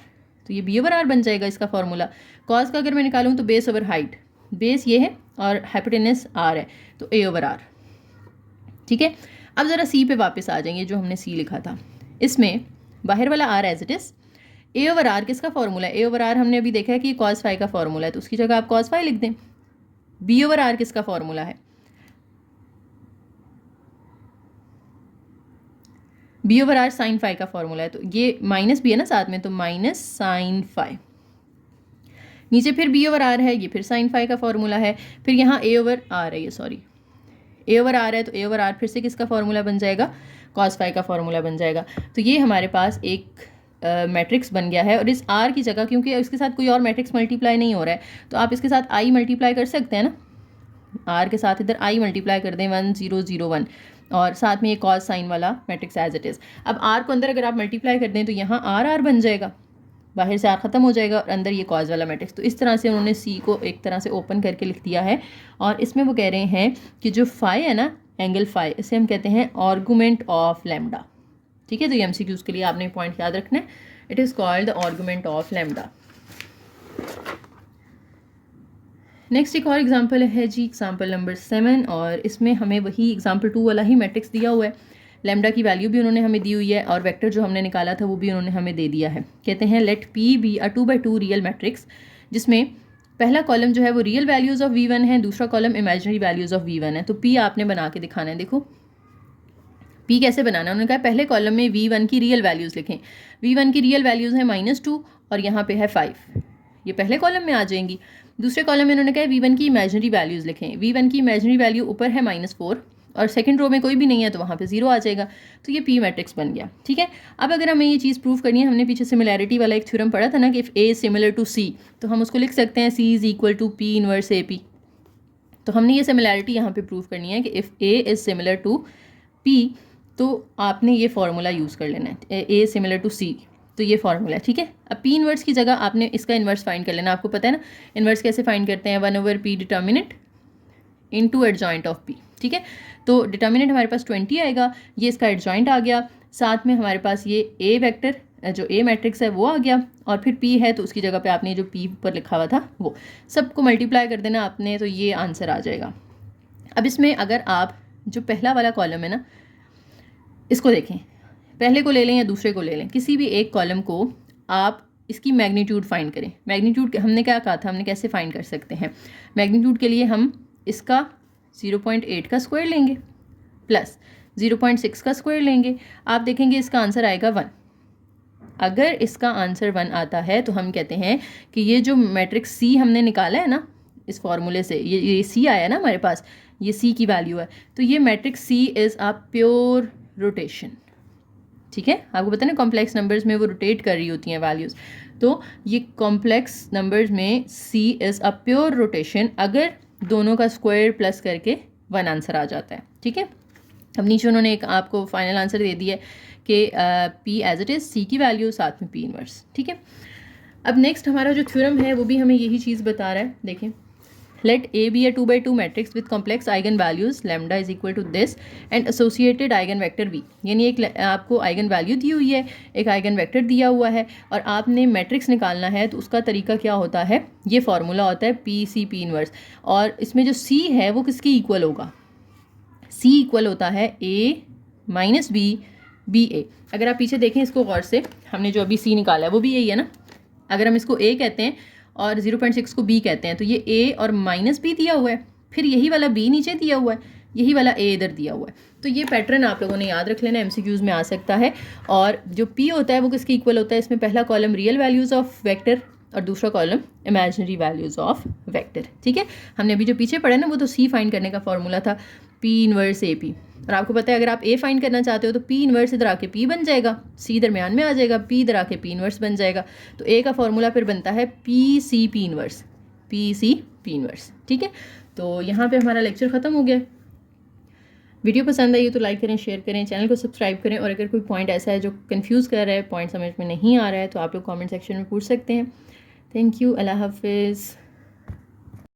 तो ये B/R बन जाएगा इसका फार्मूला। कॉस का अगर मैं निकालूँ तो बेस ओवर हाइट, बेस ये है और हाइपोटेनस R है तो A/R। ठीक है, अब ज़रा C पे वापस आ जाएंगे जो हमने C लिखा था, इसमें बाहर वाला R as it is. A/R किसका फार्मूला है, A/R हमने अभी देखा है कि cos फाई का फार्मूला है तो उसकी जगह आप cos फाई लिख दें। B/R किसका फार्मूला है, B/R साइन फाई का फार्मूला है तो ये माइनस भी है ना साथ में, तो माइनस साइन फाई। नीचे फिर B/R है, ये फिर साइन फाई का फार्मूला है। फिर यहाँ A/R है, ये सॉरी A/R है तो A/R फिर से किसका फार्मूला बन जाएगा, cos फाई का फार्मूला बन जाएगा। तो ये हमारे पास एक मैट्रिक्स बन गया है और इस R की जगह क्योंकि इसके साथ कोई और मैट्रिक्स मल्टीप्लाई नहीं हो रहा है तो आप इसके साथ I मल्टीप्लाई कर सकते हैं ना, R के साथ इधर I मल्टीप्लाई कर दें 1 0 0 1 और साथ में ये cos साइन वाला मैट्रिक्स एज इट इज़। अब R को अंदर अगर आप मल्टीप्लाई कर दें तो यहाँ R बन जाएगा बाहर से आर ख़त्म हो जाएगा और अंदर ये कॉज वाला मैट्रिक्स। तो इस तरह से उन्होंने सी को एक तरह से ओपन करके लिख दिया है। और इसमें वो कह रहे हैं कि जो फाई है ना, एंगल फाई, इसे हम कहते हैं आर्गुमेंट ऑफ लैम्डा। ठीक है, तो ये MCQs के लिए आपने पॉइंट याद रखना है। It is called the argument of lambda. Next एक और एग्जाम्पल है जी, एग्जाम्पल नंबर 7, और इसमें हमें वही एग्जाम्पल 2 वाला ही मैट्रिक्स दिया हुआ है। लैम्डा की वैल्यू भी उन्होंने हमें दी हुई है और वेक्टर जो हमने निकाला था वो भी उन्होंने हमें दे दिया है। कहते हैं let P be a 2x2 real matrix, जिसमें पहला कॉलम जो है वो रियल वैल्यूज़ ऑफ V1 है, दूसरा column imaginary values of V1 है। तो P आपने बना के दिखाना है। देखो P कैसे बनाना है, उन्होंने कहा पहले कॉलम में V1 की रियल वैल्यूज़ लिखें। V1 की रियल वैल्यूज़ है -2 और यहाँ पे है 5, ये पहले कॉलम में आ जाएंगी। दूसरे कॉलम में उन्होंने कहा V1 की इमेजिनरी वैल्यूज़ लिखें। V1 की इमेजिनरी वैल्यू ऊपर है -4 और सेकंड रो में कोई भी नहीं है तो वहाँ पे 0 आ जाएगा। तो ये P मैट्रिक्स बन गया। ठीक है, अब अगर हमें ये चीज़ प्रूव करनी है, हमने पीछे सिमिलैरिटी वाला एक थ्योरम पढ़ा था ना कि if A similar to C, तो हम उसको लिख सकते हैं C is equal to P inverse AP। तो हमने ये सिमिलैरिटी यहाँ पे प्रूव करनी है कि if A is similar to P, तो आपने ये फार्मूला यूज़ कर लेना है, A सिमिलर टू C, तो ये फार्मूला है। ठीक है, अब P इनवर्स की जगह आपने इसका इन्वर्स फाइंड कर लेना। आपको पता है ना इन्वर्स कैसे फाइंड करते हैं, 1/P determinant into adjoint of P। ठीक है, तो डिटर्मिनेंट हमारे पास 20 आएगा, ये इसका एडजॉइंट आ गया, साथ में हमारे पास ये A वेक्टर जो A मैट्रिक्स है वो आ गया, और फिर P है तो उसकी जगह पे आपने जो P पर लिखा हुआ था वो सबको मल्टीप्लाई कर देना आपने, तो ये आंसर आ जाएगा। अब इसमें अगर आप जो पहला वाला कॉलम है ना, इसको देखें, पहले को ले लें या दूसरे को ले लें, किसी भी एक कॉलम को आप इसकी मैग्नीट्यूड फाइंड करें। मैग्नीट्यूड हमने क्या कहा था, हमने कैसे फाइंड कर सकते हैं, मैग्नीट्यूड के लिए हम इसका 0.8 का स्क्वायर लेंगे प्लस 0.6 का स्क्वायर लेंगे। आप देखेंगे इसका आंसर आएगा 1। अगर इसका आंसर 1 आता है तो हम कहते हैं कि ये जो मैट्रिक्स C हमने निकाला है ना इस फॉर्मूले से, ये C आया ना हमारे पास, ये C की वैल्यू है, तो ये matrix C is a pure rotation. ठीक है, आपको पता है ना कॉम्प्लेक्स नंबर्स में वो रोटेट कर रही होती हैं वैल्यूज़, तो ये कॉम्प्लेक्स नंबर्स में C is a pure rotation अगर दोनों का स्क्वायर प्लस करके 1 आंसर आ जाता है। ठीक है, अब नीचे उन्होंने एक आपको फाइनल आंसर दे दिया है कि P as it is, C की वैल्यू साथ में P इनवर्स। ठीक है, अब नेक्स्ट हमारा जो थ्योरम है वो भी हमें यही चीज़ बता रहा है। देखें, let A be a 2x2 matrix with complex eigen values lambda is equal to this and associated eigen vector V। यानी एक आपको eigen value दी हुई है, एक eigen vector दिया हुआ है और आपने मैट्रिक्स निकालना है, तो उसका तरीका क्या होता है, ये फार्मूला होता है P इनवर्स। और इसमें जो C है वो किसकी इक्वल होगा, C इक्वल होता है A माइनस B BA। अगर आप पीछे देखें इसको गौर से, हमने जो अभी C निकाला है वो भी यही है ना। अगर हम इसको A कहते हैं और 0.6 को B कहते हैं, तो ये A और माइनस B दिया हुआ है, फिर यही वाला B नीचे दिया हुआ है, यही वाला A इधर दिया हुआ है। तो ये पैटर्न आप लोगों ने याद रख लेना, MCQs में आ सकता है। और जो P होता है वो किसके इक्वल होता है, इसमें पहला column real values of vector और दूसरा column imaginary values of vector. ठीक है, हमने अभी जो पीछे पढ़ा ना वो तो C फाइंड करने का फॉर्मूला था P इनवर्स AP, और आपको पता है अगर आप A फाइंड करना चाहते हो तो P इनवर्स इधर आके P बन जाएगा, C दरमियान में आ जाएगा, P इधर आके P इनवर्स बन जाएगा। तो A का फॉर्मूला फिर बनता है P इनवर्स, P इनवर्स। ठीक है, तो यहाँ पे हमारा लेक्चर ख़त्म हो गया। वीडियो पसंद आई तो लाइक करें, शेयर करें, चैनल को सब्सक्राइब करें, और अगर कोई पॉइंट ऐसा है जो कंफ्यूज कर रहा है, पॉइंट समझ में नहीं आ रहा है, तो आप लोग कमेंट सेक्शन में पूछ सकते हैं। थैंक यू, अल्लाह हाफिज़।